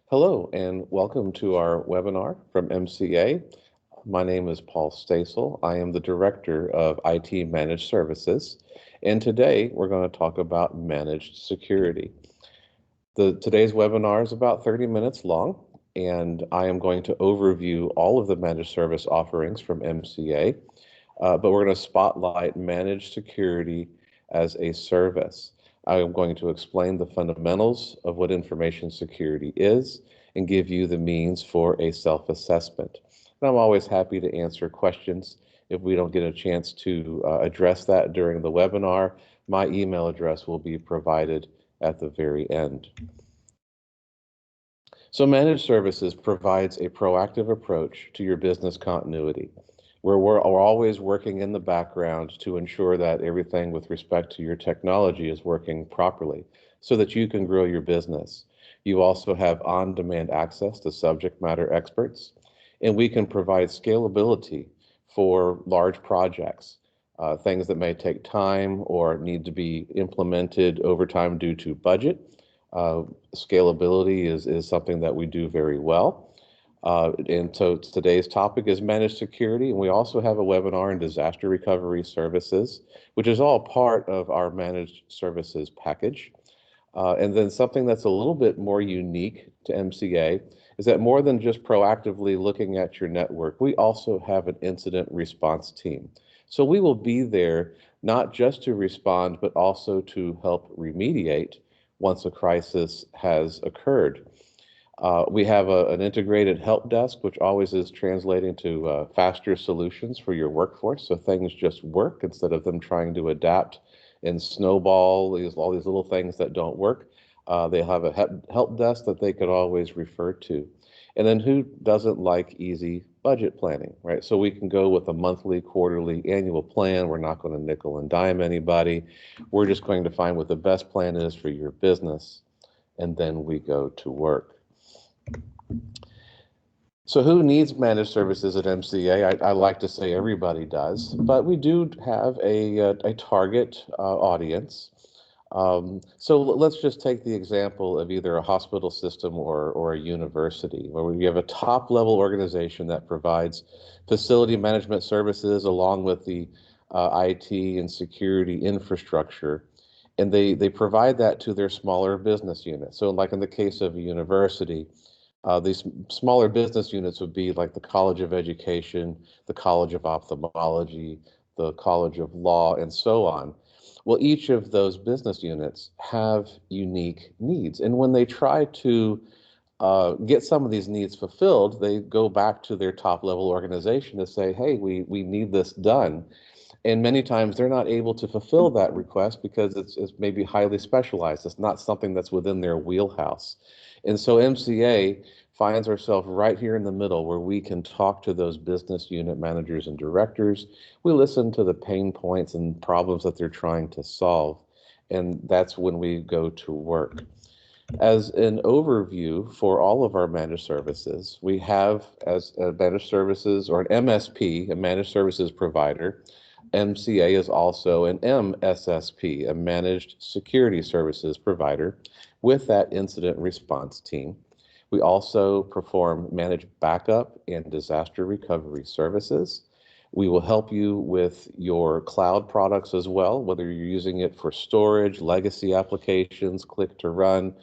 Hello and welcome to our webinar from MCA. My name is Paul Stoessel. I am the Director of IT Managed Services, and today we're going to talk about managed security. Today's webinar is about 30 minutes long, and I am going to overview all of the managed service offerings from MCA, but we're going to spotlight managed security as a service. I am going to explain the fundamentals of what information security is and give you the means for a self-assessment. And I'm always happy to answer questions. If we don't get a chance to address that during the webinar, my email address will be provided at the very end. So managed services provides a proactive approach to your business continuity, where we're always working in the background to ensure that everything with respect to your technology is working properly so that you can grow your business. You also have on-demand access to subject matter experts, and we can provide scalability for large projects, things that may take time or need to be implemented over time due to budget. Scalability is something that we do very well. And so today's topic is managed security, and we also have a webinar in disaster recovery services, which is all part of our managed services package. And then something that's a little bit more unique to MCA is that more than just proactively looking at your network, we also have an incident response team. So we will be there not just to respond, but also to help remediate once a crisis has occurred. We have an integrated help desk, which always is translating to faster solutions for your workforce, so things just work instead of them trying to adapt and snowball all these little things that don't work. They have a help desk that they could always refer to. And then who doesn't like easy budget planning, right? So we can go with a monthly, quarterly, annual plan. We're not going to nickel and dime anybody. We're just going to find what the best plan is for your business, and then we go to work. So who needs managed services at MCA? I like to say everybody does, but we do have a target audience. So let's just take the example of either a hospital system or a university, where we have a top-level organization that provides facility management services along with the IT and security infrastructure, and they provide that to their smaller business units. So like in the case of a university, these smaller business units would be like the College of Education, the College of Ophthalmology, the College of Law, and so on. Well, each of those business units have unique needs. And when they try to get some of these needs fulfilled, they go back to their top level organization to say, hey, we need this done. And many times they're not able to fulfill that request because it's maybe highly specialized. It's not something that's within their wheelhouse. And so MCA finds ourselves right here in the middle where we can talk to those business unit managers and directors. We listen to the pain points and problems that they're trying to solve. And that's when we go to work. As an overview for all of our managed services, we have as a managed services or an MSP, a managed services provider. MCA is also an MSSP, a managed security services provider with that incident response team. We also perform managed backup and disaster recovery services. We will help you with your cloud products as well, whether you're using it for storage, legacy applications, click to run,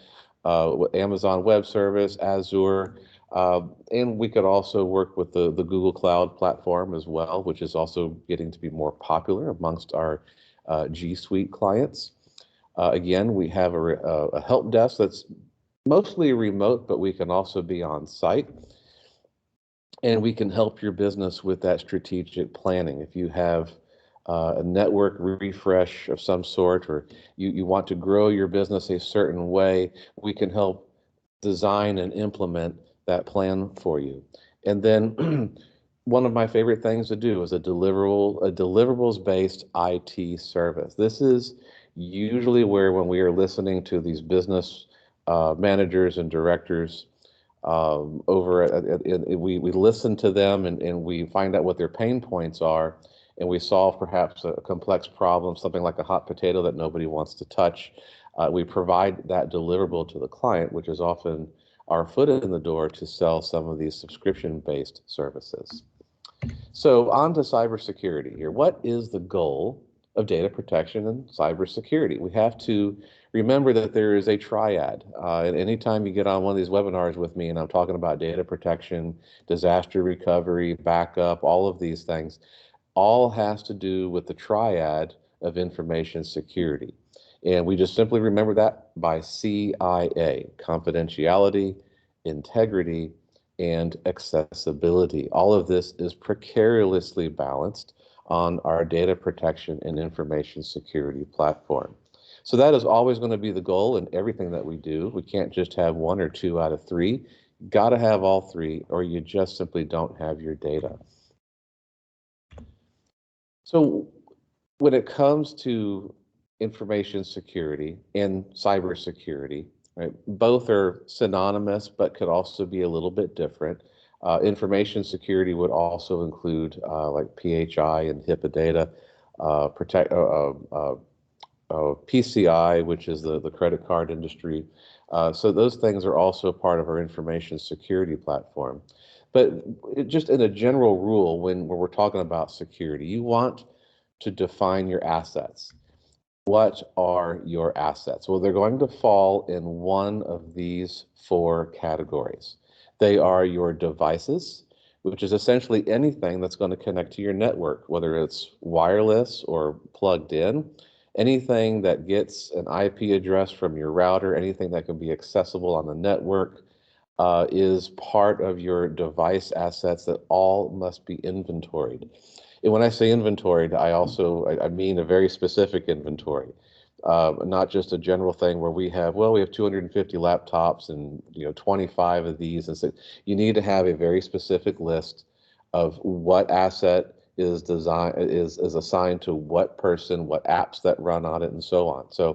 Amazon Web Service, Azure, and we could also work with the Google Cloud platform as well, which is also getting to be more popular amongst our G Suite clients. Again, we have a help desk that's mostly remote, but we can also be on site. And we can help your business with that strategic planning. If you have a network refresh of some sort, or you want to grow your business a certain way, we can help design and implement that plan for you. And then one of my favorite things to do is a deliverables-based IT service. This is usually where when we are listening to these business managers and directors we listen to them and we find out what their pain points are, and we solve perhaps a complex problem, something like a hot potato that nobody wants to touch. We provide that deliverable to the client, which is often our foot in the door to sell some of these subscription-based services. So on to cybersecurity here. What is the goal of data protection and cybersecurity? We have to remember that there is a triad. And anytime you get on one of these webinars with me and I'm talking about data protection, disaster recovery, backup, all of these things, all has to do with the triad of information security. And we just simply remember that by CIA, confidentiality, integrity, and accessibility. All of this is precariously balanced on our data protection and information security platform. So that is always going to be the goal in everything that we do. We can't just have one or two out of three. You got to have all three, or you just simply don't have your data. So when it comes to information security and cybersecurity, right, both are synonymous, but could also be a little bit different. Information security would also include like PHI and HIPAA data, PCI, which is the credit card industry. So those things are also part of our information security platform. But just in a general rule, when we're talking about security, you want to define your assets. What are your assets? Well, they're going to fall in one of these four categories. They are your devices, which is essentially anything that's going to connect to your network, whether it's wireless or plugged in. Anything that gets an IP address from your router, anything that can be accessible on the network, is part of your device assets that all must be inventoried. And when I say inventoried, I mean a very specific inventory, not just a general thing where we have 250 laptops and 25 of these, and so you need to have a very specific list of what asset is assigned to what person, what apps that run on it, and so on. So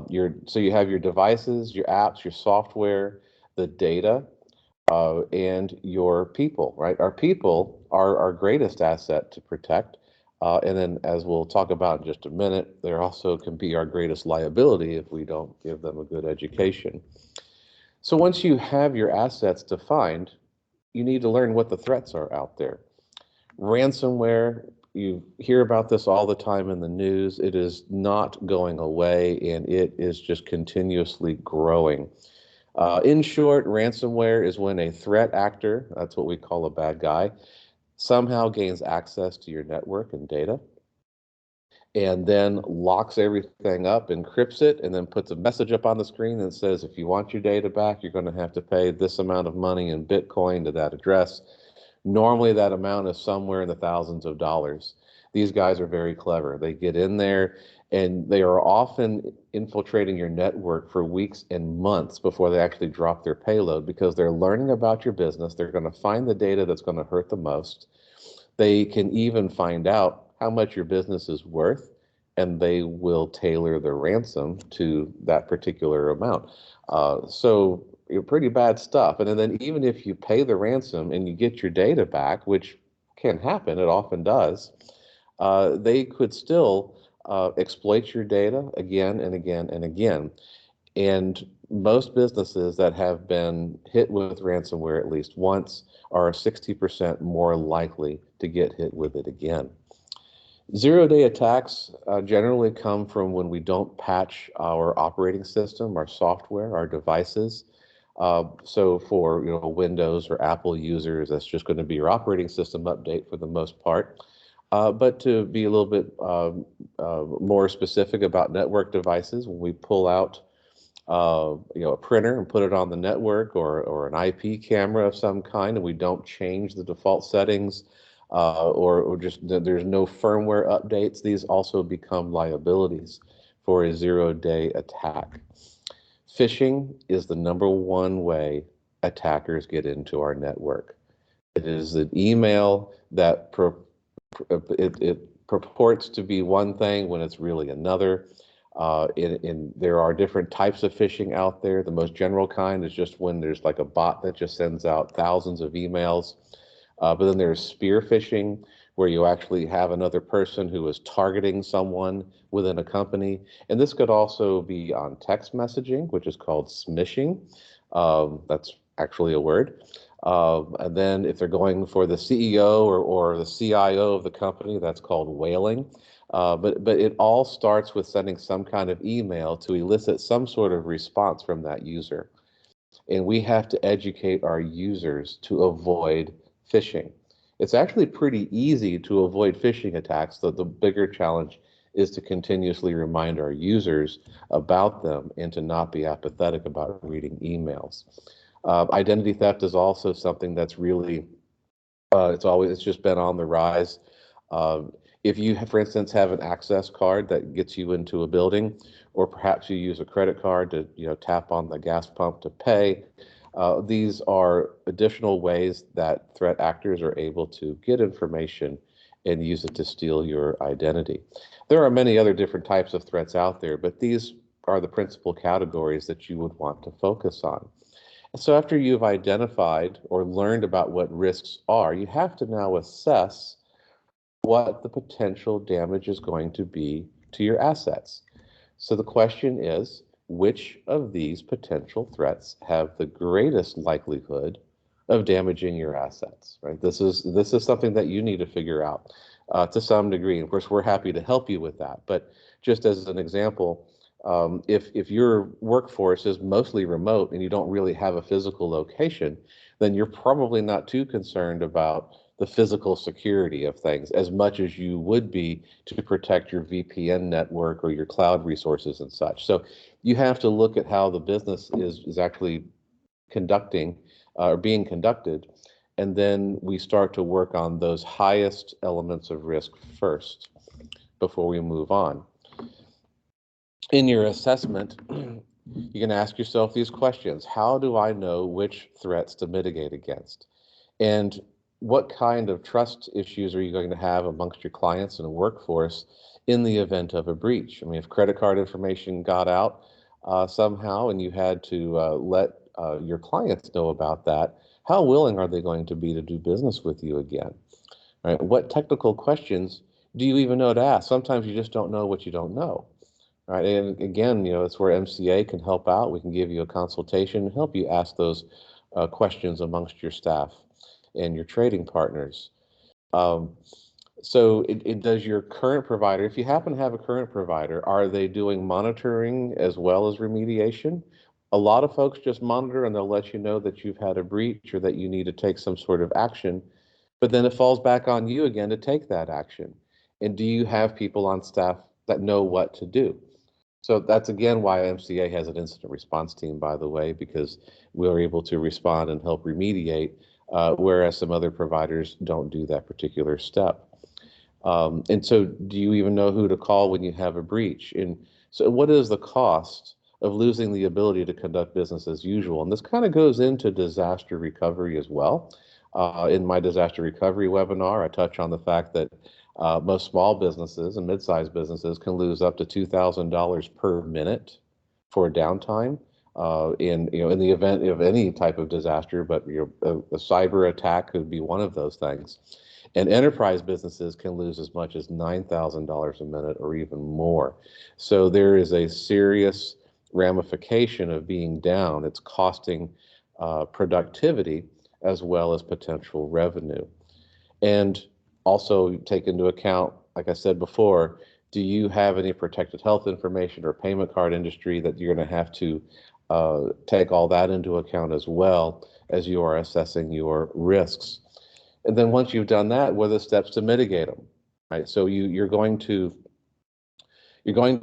you have your devices, your apps, your software, the data, and your people, right? Our people are our greatest asset to protect. And then, as we'll talk about in just a minute, there also can be our greatest liability if we don't give them a good education. So once you have your assets defined, you need to learn what the threats are out there. Ransomware, you hear about this all the time in the news. It is not going away, and it is just continuously growing. In short, ransomware is when a threat actor, that's what we call a bad guy, somehow gains access to your network and data, and then locks everything up, encrypts it, and then puts a message up on the screen that says, if you want your data back, you're going to have to pay this amount of money in Bitcoin to that address. Normally, that amount is somewhere in the thousands of dollars. These guys are very clever. They get in there, and they are often infiltrating your network for weeks and months before they actually drop their payload, because they're learning about your business. They're going to find the data that's going to hurt the most. They can even find out how much your business is worth, and they will tailor the ransom to that particular amount. So pretty bad stuff. And then even if you pay the ransom and you get your data back, which can happen, it often does, they could still exploit your data again and again and again. And most businesses that have been hit with ransomware at least once are 60% more likely to get hit with it again. Zero-day attacks generally come from when we don't patch our operating system, our software, our devices. So for Windows or Apple users, that's just going to be your operating system update for the most part. But to be a little bit more specific about network devices, when we pull out a printer and put it on the network, or an IP camera of some kind, and we don't change the default settings, or just there's no firmware updates, these also become liabilities for a zero-day attack. Phishing is the #1 way attackers get into our network. It is an email that it purports to be one thing when it's really another. There are different types of phishing out there. The most general kind is just when there's like a bot that just sends out thousands of emails. But then there's spear phishing, where you actually have another person who is targeting someone within a company. And this could also be on text messaging, which is called smishing. That's actually a word. And then if they're going for the CEO or the CIO of the company, that's called whaling. But it all starts with sending some kind of email to elicit some sort of response from that user. And we have to educate our users to avoid phishing. It's actually pretty easy to avoid phishing attacks, though the bigger challenge is to continuously remind our users about them and to not be apathetic about reading emails. Identity theft is also something that's really it's just been on the rise. Um, if you, for instance, have an access card that gets you into a building, or perhaps you use a credit card to tap on the gas pump to pay, these are additional ways that threat actors are able to get information and use it to steal your identity. There are many other different types of threats out there, but these are the principal categories that you would want to focus on. So after you've identified or learned about what risks are, you have to now assess what the potential damage is going to be to your assets. So the question is, which of these potential threats have the greatest likelihood of damaging your assets, right? This is something that you need to figure out to some degree. Of course, we're happy to help you with that. But just as an example, if your workforce is mostly remote and you don't really have a physical location, then you're probably not too concerned about the physical security of things as much as you would be to protect your VPN network or your cloud resources and such. So you have to look at how the business is actually conducting or being conducted, and then we start to work on those highest elements of risk first before we move on. In your assessment, you can ask yourself these questions. How do I know which threats to mitigate against? And what kind of trust issues are you going to have amongst your clients and workforce in the event of a breach? I mean, if credit card information got out somehow and you had to let your clients know about that, how willing are they going to be to do business with you again? Right? What technical questions do you even know to ask? Sometimes you just don't know what you don't know. Right. And again, it's where MCA can help out. We can give you a consultation and help you ask those questions amongst your staff and your trading partners. Um, so it does your current provider, if you happen to have a current provider, are they doing monitoring as well as remediation? A lot of folks just monitor and they'll let you know that you've had a breach or that you need to take some sort of action, but then it falls back on you again to take that action. And do you have people on staff that know what to do? So that's again why MCA has an incident response team, by the way, because we're able to respond and help remediate, whereas some other providers don't do that particular step. And so do you even know who to call when you have a breach? And so what is the cost of losing the ability to conduct business as usual? And this kind of goes into disaster recovery as well. In my disaster recovery webinar, I touch on the fact that most small businesses and mid-sized businesses can lose up to $2,000 per minute for downtime in the event of any type of disaster, but a cyber attack could be one of those things. And enterprise businesses can lose as much as $9,000 a minute or even more. So there is a serious ramification of being down. It's costing productivity as well as potential revenue. And also take into account, like I said before, do you have any protected health information or payment card industry that you're going to have to take all that into account as well as you are assessing your risks. And then once you've done that, what are the steps to mitigate them? Right. So you're going to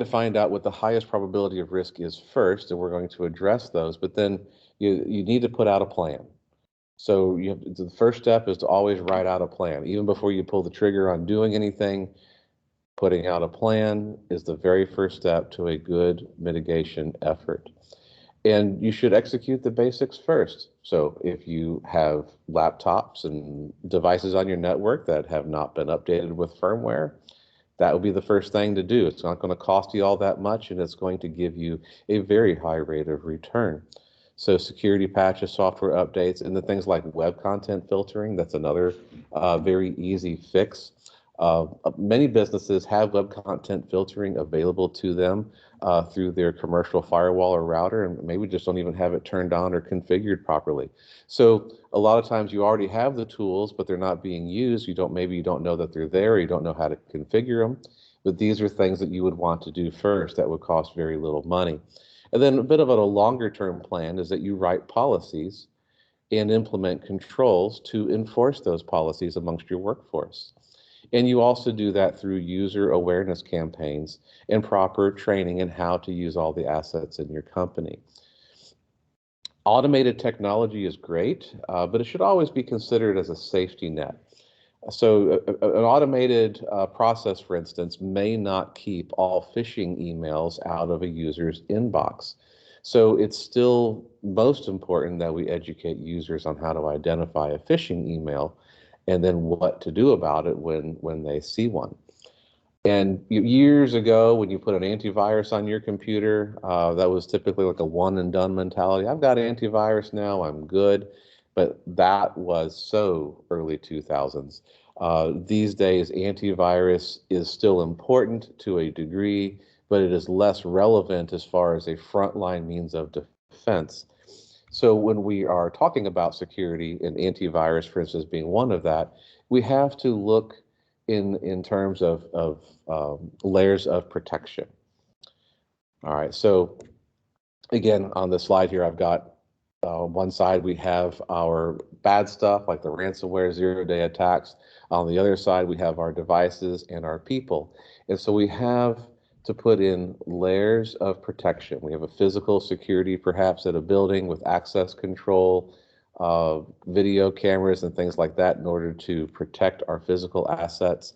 find out what the highest probability of risk is first, and we're going to address those. But then you need to put out a plan. So the first step is to always write out a plan. Even before you pull the trigger on doing anything, putting out a plan is the very first step to a good mitigation effort. And you should execute the basics first. So if you have laptops and devices on your network that have not been updated with firmware, that would be the first thing to do. It's not going to cost you all that much, and it's going to give you a very high rate of return. So security patches, software updates, and the things like web content filtering, that's another very easy fix. Many businesses have web content filtering available to them through their commercial firewall or router, and maybe just don't even have it turned on or configured properly. So a lot of times you already have the tools, but they're not being used. Maybe you don't know that they're there, or you don't know how to configure them. But these are things that you would want to do first that would cost very little money. And then a bit of a longer term plan is that you write policies and implement controls to enforce those policies amongst your workforce. And you also do that through user awareness campaigns and proper training in how to use all the assets in your company. Automated technology is great, but it should always be considered as a safety net. So an automated process, for instance, may not keep all phishing emails out of a user's inbox. So it's still most important that we educate users on how to identify a phishing email and then what to do about it when they see one. And years ago, when you put an antivirus on your computer, that was typically like a one and done mentality. I've got antivirus now, I'm good. But that was so early 2000s. These days, antivirus is still important to a degree, but it is less relevant as far as a frontline means of defense. So when we are talking about security and antivirus, for instance, being one of that, we have to look in terms of layers of protection. All right, so again, on the slide here, I've got one side we have our bad stuff like the ransomware zero-day attacks. On the other side, we have our devices and our people. And so we have to put in layers of protection. We have a physical security, perhaps at a building with access control, video cameras and things like that in order to protect our physical assets.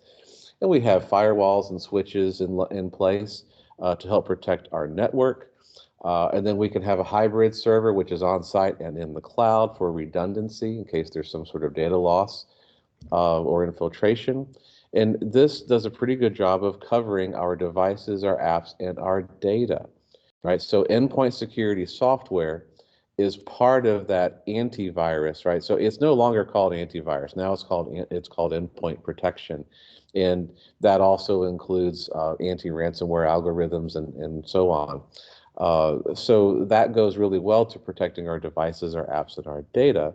And we have firewalls and switches in place to help protect our network. And then we can have a hybrid server, which is on site and in the cloud for redundancy in case there's some sort of data loss or infiltration. And this does a pretty good job of covering our devices, our apps, and our data, right? So endpoint security software is part of that antivirus, right? So it's no longer called antivirus. Now it's called endpoint protection. And that also includes anti-ransomware algorithms and so on. So that goes really well to protecting our devices, our apps, and our data.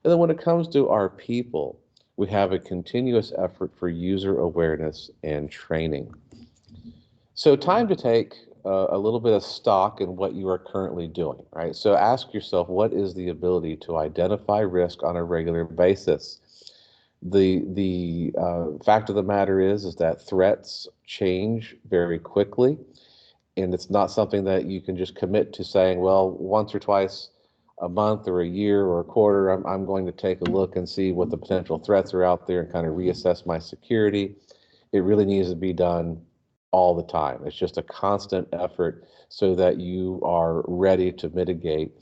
And then when it comes to our people, we have a continuous effort for user awareness and training. So time to take a little bit of stock in what you are currently doing, right? So ask yourself, what is the ability to identify risk on a regular basis? The fact of the matter is that threats change very quickly. And it's not something that you can just commit to saying, well, once or twice a month or a year or a quarter, I'm going to take a look and see what the potential threats are out there and kind of reassess my security. It really needs to be done all the time. It's just a constant effort so that you are ready to mitigate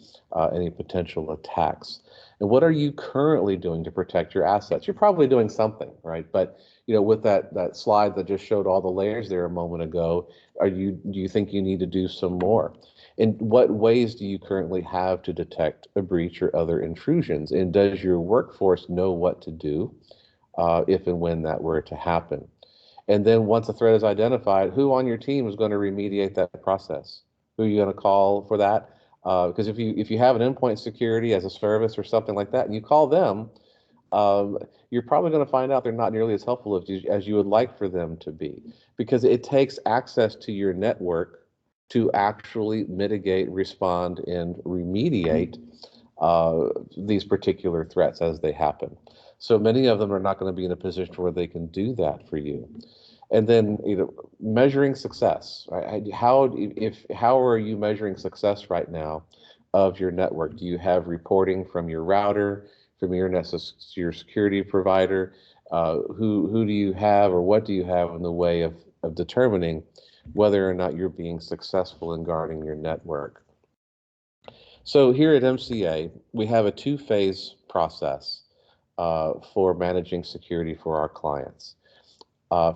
any potential attacks. And what are you currently doing to protect your assets? You're probably doing something, right? But with that slide that just showed all the layers there a moment ago, do you think you need to do some more? And what ways do you currently have to detect a breach or other intrusions? And does your workforce know what to do if and when that were to happen? And then once a threat is identified, who on your team is going to remediate that process? Who are you going to call for that? Because if you have an endpoint security as a service or something like that, and you call them, you're probably going to find out they're not nearly as helpful as you would like for them to be, because it takes access to your network to actually mitigate, respond, and remediate these particular threats as they happen. So many of them are not going to be in a position where they can do that for you. And then, measuring success, right? How are you measuring success right now of your network? Do you have reporting from your router, from your security provider? Who do you have, or what do you have in the way of determining whether or not you're being successful in guarding your network? So here at MCA, we have a two-phase process for managing security for our clients.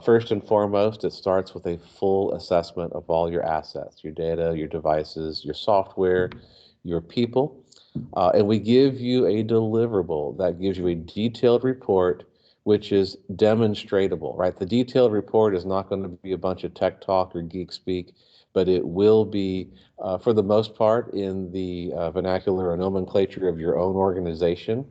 First and foremost, it starts with a full assessment of all your assets, your data, your devices, your software, your people. And we give you a deliverable that gives you a detailed report which is demonstratable, right? The detailed report is not going to be a bunch of tech talk or geek speak, but it will be, for the most part, in the vernacular or nomenclature of your own organization,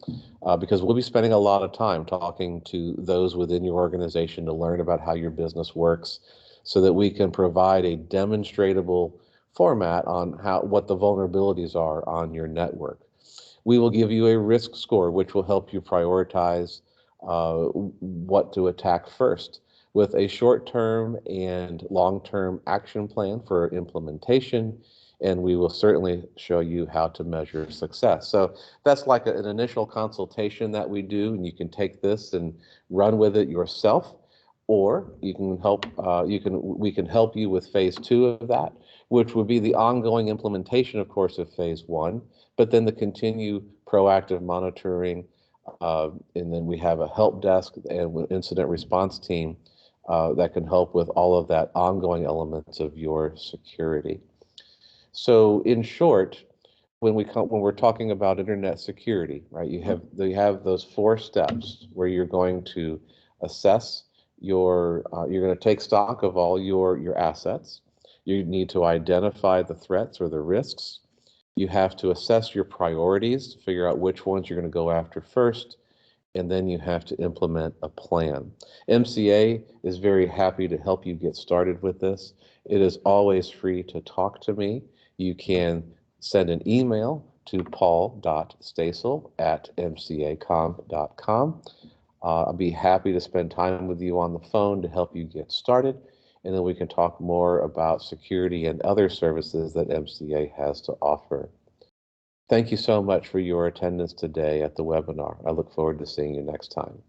because we'll be spending a lot of time talking to those within your organization to learn about how your business works so that we can provide a demonstratable format on what the vulnerabilities are on your network. We will give you a risk score, which will help you prioritize what to attack first, with a short-term and long-term action plan for implementation, and we will certainly show you how to measure success. So that's like an initial consultation that we do, and you can take this and run with it yourself, or you can help. We can help you with phase two of that, which would be the ongoing implementation, of course, of phase one, but then the continue proactive monitoring, and then we have a help desk and incident response team that can help with all of that ongoing elements of your security. So in short, when we're talking about internet security, right, you have those four steps where you're going to assess you're going to take stock of all your assets. You need to identify the threats or the risks. You have to assess your priorities to figure out which ones you're going to go after first, and then you have to implement a plan. MCA is very happy to help you get started with this. It is always free to talk to me. You can send an email to paul.stoessel@mcacomp.com. I'll be happy to spend time with you on the phone to help you get started, and then we can talk more about security and other services that MCA has to offer. Thank you so much for your attendance today at the webinar. I look forward to seeing you next time.